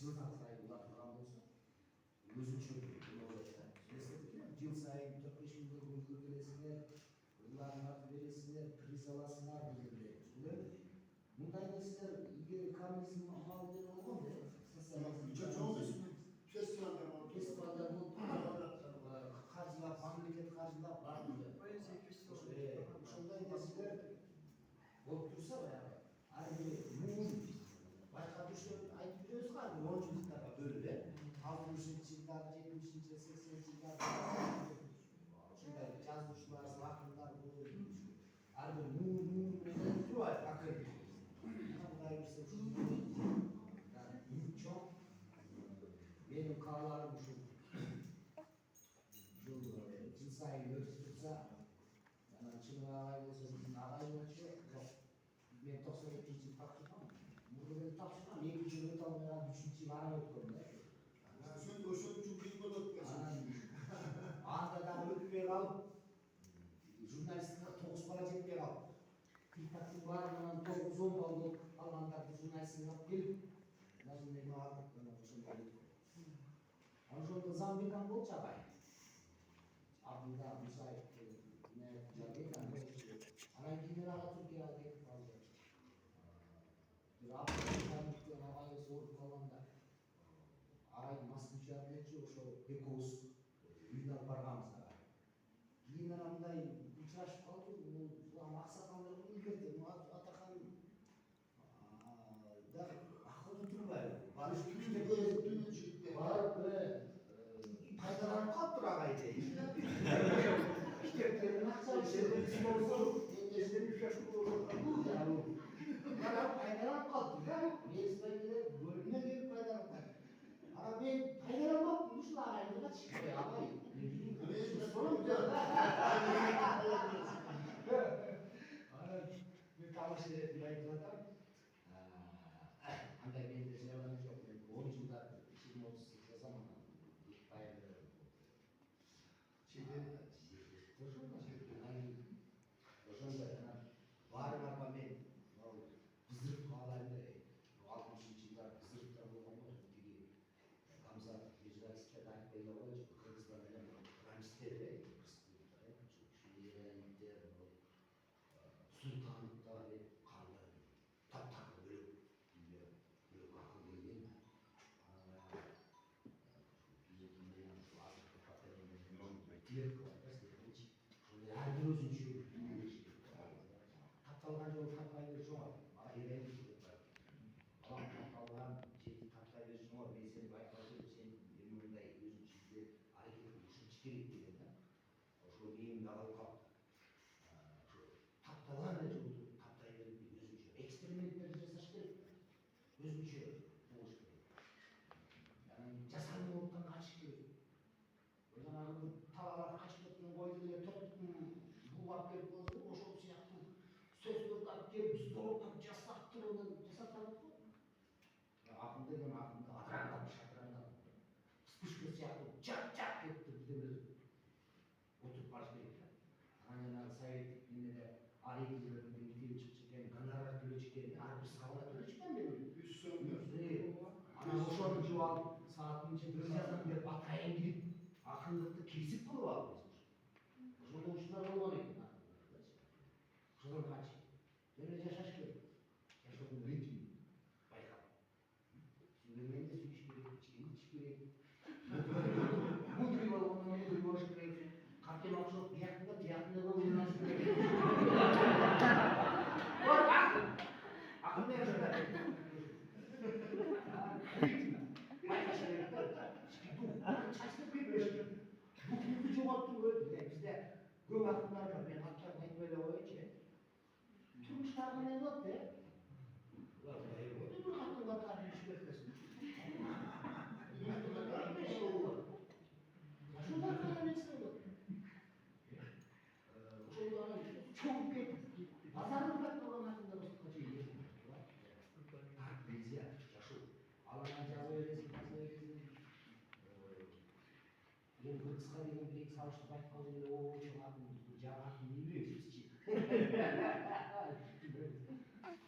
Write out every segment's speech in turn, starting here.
жыл сайын ұлатылған болса өзінше жыл сайын 45 мыңға көңіл келесіңдер, ұларыңа бересіңдер, приз аласыңдар дегенде. Мұндайда сіздер егер коммунизм амалы деп болған фестивальдар болды, қаржылап, мемлекет қаржылап барды. Ошондайда сіздер болып тұрса, әрбір байқатушы айтып жүресіз ғой, 10 жылдықтарға бөліп, 60-шы жылдары, 70-ші, 80-ші жылдары ушундай жазуучулар, ақындар әрбір менен тұрбайт академия. Кандай берсе чоң менің қалаларым ушул жыл сайын өтүп турса, Чыныгы агай болсо биздин агай болчу, мен 92-жылы тапшыргам. Мурда тапшыргам, 2 жыл өтө албай 3-жыл ара өткөн да. Ошон үчүн кийин өткөн. Анда дагы өтпөй калып, журналистикага 9 бала жетпей калып, тиктактын баарынан 9-10 бала болуп калгандарды журналистикага алып келип, мындай ошондой өткөн. Ошондо Замбекан болчу агай. Абдулла Мусаев анан кийин ага Түркияга кетип калды. Абдулла агай ооруп калганда агай маскүчү болчу, ошо экөөбүз үйүнө алып барганбыз ага. Кийин анан мындай учурашып калдык, аксакалдар илгерди, Атакан да акылы турбайбы? Барып пайдаланып калыптыр агайды. Китептерин акча ишенбес болсо, эндесин үчөшүп болот. Пайдаланып калыптыр да, мезгилде бөлүнө келип пайдаланып калды. Ана мен пайдаланбаппын, ушул агайды качты, агай. Мен табыш беретип айтып атам. Андай менде жайлам жок, мен 10 жылдар 20-30 жазам, ошондой баарын арба мен бизирip каалайм, 60-жылдары бизириптер болгон го, тиги Камзат Ежеракиевдер айтпай эле койчу, Кыргызстан менен граництер, Султановдор деп калды, таптакыр бөлөк акыл келген. Әрбір өзінше тапталған жол таппай бер жоғар, ага еренді деп балам тапталған жерді таппай бер жоғар, мен сені байқап сен мындай өзінше әрекетті ушунчу керек деген да. Ошол миымда калып калды. Тапталған жолду таптай берип өзүнчө эксперименттерди жасаш керек, өзүнчө болуш керек. Жасанды оттан качыш керек. Жанагы талаалар качып кеткен койду эле токтун булап берип койду, ошол сыяктуу сөздөрдү алып келип здорово жасаттырып жасатат го. Акын деген акынды адыраңдап, шатыраңдап, вспышка сыяктуу жак кетти бирдемелер отуруп барыш керек. Анан жанагы советтик немеде арегилерден келип чыкчу экен, гонорар төлөчү экен, ар бир сабына төлөчү экен деп. 100 сом. Анан ошону жуп алып, саатынча бир жазам деп атайын кирип, акындыкты кесип кылып алып. Ошондо ушундай болгон экен. Ошондон качып. Дене жашаш керек. Жашоодун ритми байкап. Сүйлөгөндө сүйлөш керек, ичкенде ичиш керек. Мудрый болгондо мудрый болуш керек. Картина окшоп, биякында болуш керек. Акын менен ошондой. Байкаш керек да. Чачтып кетпеш керек. Букмукту жоготтуп бизде көп акындар бар, мен аттарын айтпай эле коеюнчу. Турмуштары кандай болот да? Бир каттын катары иш кетпесин. Ошондой гана нерсе болот. Ошондо чоңуп кетип, базарын кат болгон акындар ошондо чейин. Так, нельзя, жашоо. Аларга жаза бересиң, мен кыргызга деген бир сабыштырып айтып калдым эле, чоң акын, жагатын билбейбизчи.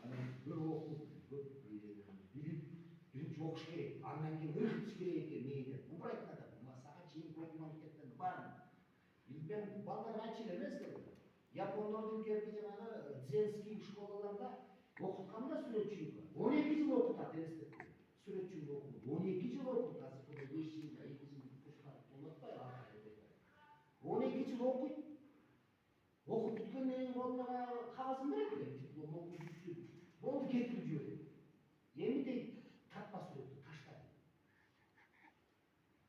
Анан көп окуп, көп билип, биринчи окуш керек. Andan keyin ыргытыш керек экен мээде. Убрать надо. Сага чейин көп мамлекеттен бар. Билбем балдар ачыл эмес да. Япондордун керки жанагы дзенский школаларда окутканда сүрөтчүлүк бар. 12 жыл окутат элестетип. Сүрөтчүлүк окуп 12 жыл окутат. Азыр 5 жыл, 2 жыл курстар болот да, ар 12 жыл окуйт. Окуп бүткөндөн кийин колуна баягы кагазын берет экен. Диплом окуп бүттү. Болду кетирип жиберет. Эми дейт татпа сүрөттү таштайт.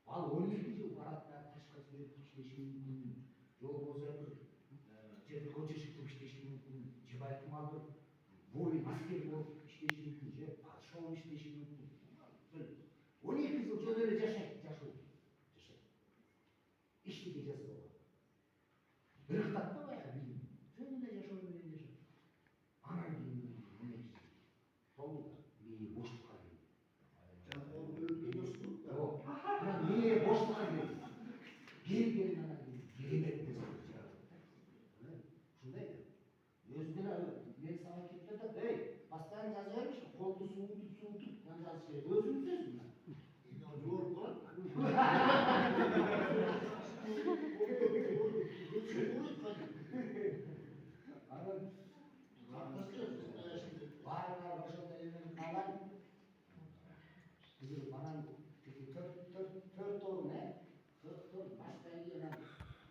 Ал 12 жыл барат да ташка сүрөт иштеши мүмкүн. Же болбосо бир жерде көчө шыктып иштеши мүмкүн. Же балким ал бир воин аскер болуп иштеши мүмкүн. Же падыша болуп иштеши мүмкүн. 12 жыл жөн эле жашайт, жашоо. Иштеди жазып алат. Ырыктат да баягы билим. Жөн эле жашоо менен жашайт. Анан кийин эмне болду? Мээ боштукка келди. Жок. Анан мээ боштукка келди. Келген анан керемет музыка чыгарды. Ушундай да. Өзү деле мен сага кетип атат, эй, постоянно жаза бербеши, колду суутуп жазыш керек. Өзүңүз сөзү мына. Жор кылат. Баарына ошондой эмен калган. Бизин анан төрт орун, төрт баштай анан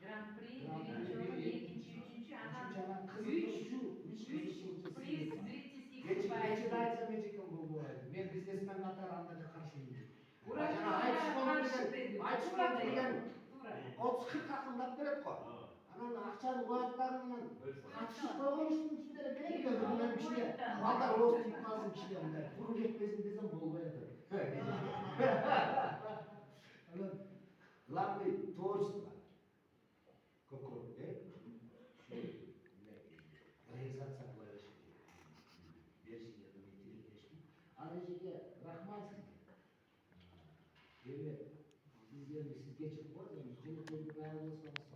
Гран-при, биринчи орун, экинчи, үчүнчү, анан үч приз зрительский Председатель мечекем болбойт. Мен бизнесмен катары андайга каршы эмес. Ура, айтышман деген 30-40 акылдап берет го. Анан акчаны кояттарынан катышып койгонуштун үстүнө керек эле мындай кишилер. Балдар оозун калсын кишилер мындай. Куру кетпесин десем болбой атат. Анан главный творчество. Какой, реализация кылабыз. Беришиңерди мен тилектештим. Аны жерге рахмат сизге. Эми сиздерди сиз кечирип коюңуз, эми жөнөкөйдү баягы болсоңуз.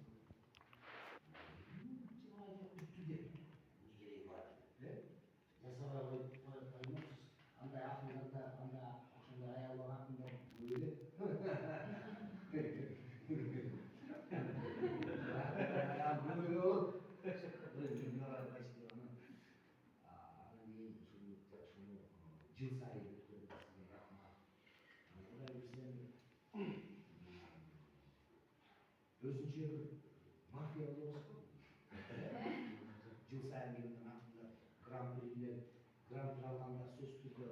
Чынайы бүттү деп. Не кереги бар? Жасабай коюп коймоксуз. Андай акылдарды, андай ошондой аял бар акылдар өлө. Жыл сайын өткөрүп рахмат. Өзүнчө бир мафия болобуз го. Жыл сайын келген артында гран-прилер, гран-при алгандар сөзсүз түрдө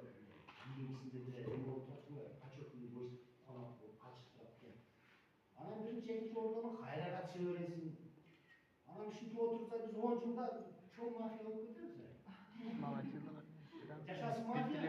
кийинкисинде деле эме болуп турат го, почетный гость конок болуп катышып турат экен. Анан биринчи, экинчи ордону кайра катыша бересиң. Анан ушинтип отурса биз 10 жылда чоң мафия болуп кетебиз. Жашасын мафия.